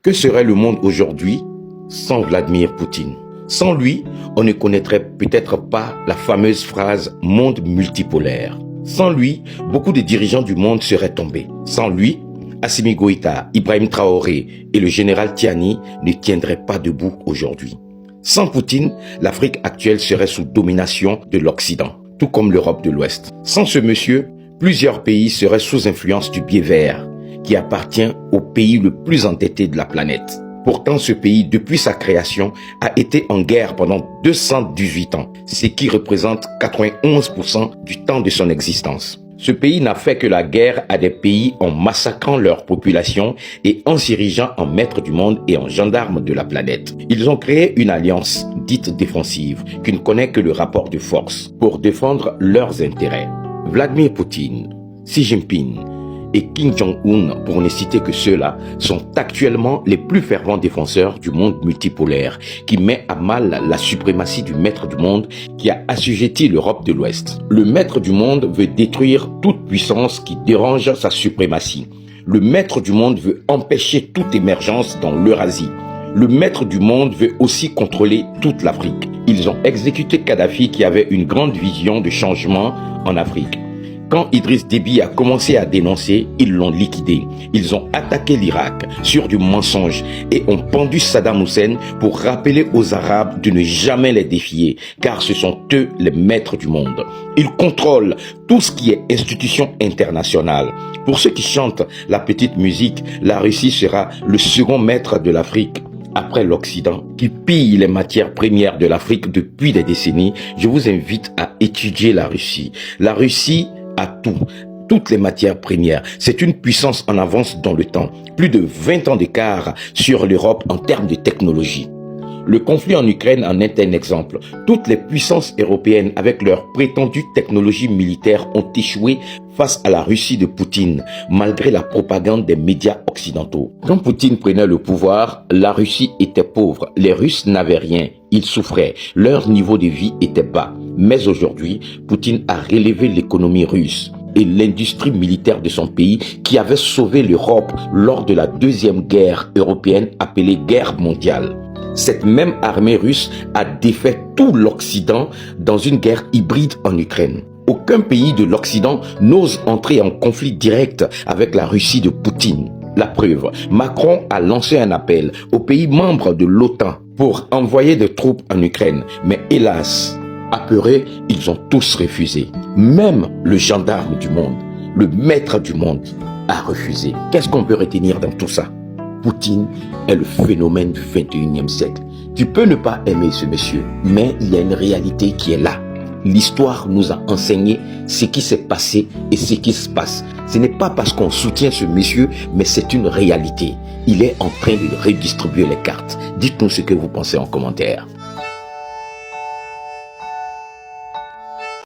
Que serait le monde aujourd'hui sans Vladimir Poutine? Sans lui, on ne connaîtrait peut-être pas la fameuse phrase « monde multipolaire ». Sans lui, beaucoup de dirigeants du monde seraient tombés. Sans lui, Assimi Goïta, Ibrahim Traoré et le général Tiani ne tiendraient pas debout aujourd'hui. Sans Poutine, l'Afrique actuelle serait sous domination de l'Occident, tout comme l'Europe de l'Ouest. Sans ce monsieur, plusieurs pays seraient sous influence du biais vert, qui appartient au pays le plus endetté de la planète. Pourtant, ce pays, depuis sa création, a été en guerre pendant 218 ans, ce qui représente 91% du temps de son existence. Ce pays n'a fait que la guerre à des pays en massacrant leur population et en s'érigeant en maître du monde et en gendarme de la planète. Ils ont créé une alliance dite défensive qui ne connaît que le rapport de force pour défendre leurs intérêts. Vladimir Poutine, Xi Jinping et Kim Jong-un, pour ne citer que ceux-là, sont actuellement les plus fervents défenseurs du monde multipolaire qui met à mal la suprématie du maître du monde qui a assujetti l'Europe de l'Ouest. Le maître du monde veut détruire toute puissance qui dérange sa suprématie. Le maître du monde veut empêcher toute émergence dans l'Eurasie. Le maître du monde veut aussi contrôler toute l'Afrique. Ils ont exécuté Kadhafi qui avait une grande vision de changement en Afrique. Quand Idriss Déby a commencé à dénoncer, ils l'ont liquidé. Ils ont attaqué l'Irak sur du mensonge et ont pendu Saddam Hussein pour rappeler aux Arabes de ne jamais les défier, car ce sont eux les maîtres du monde. Ils contrôlent tout ce qui est institution internationale. Pour ceux qui chantent la petite musique, la Russie sera le second maître de l'Afrique. Après l'Occident, qui pille les matières premières de l'Afrique depuis des décennies, je vous invite à étudier la Russie. La Russie a tout, toutes les matières premières. C'est une puissance en avance dans le temps. Plus de 20 ans d'écart sur l'Europe en termes de technologie. Le conflit en Ukraine en est un exemple. Toutes les puissances européennes avec leur prétendue technologie militaire ont échoué face à la Russie de Poutine, malgré la propagande des médias occidentaux. Quand Poutine prenait le pouvoir, la Russie était pauvre. Les Russes n'avaient rien. Ils souffraient. Leur niveau de vie était bas. Mais aujourd'hui, Poutine a relevé l'économie russe et l'industrie militaire de son pays qui avait sauvé l'Europe lors de la deuxième guerre européenne appelée guerre mondiale. Cette même armée russe a défait tout l'Occident dans une guerre hybride en Ukraine. Aucun pays de l'Occident n'ose entrer en conflit direct avec la Russie de Poutine. La preuve, Macron a lancé un appel aux pays membres de l'OTAN pour envoyer des troupes en Ukraine. Mais hélas, apeurés, ils ont tous refusé. Même le gendarme du monde, le maître du monde, a refusé. Qu'est-ce qu'on peut retenir dans tout ça? Poutine est le phénomène du 21e siècle. Tu peux ne pas aimer ce monsieur, mais il y a une réalité qui est là. L'histoire nous a enseigné ce qui s'est passé et ce qui se passe. Ce n'est pas parce qu'on soutient ce monsieur, mais c'est une réalité. Il est en train de redistribuer les cartes. Dites-nous ce que vous pensez en commentaire.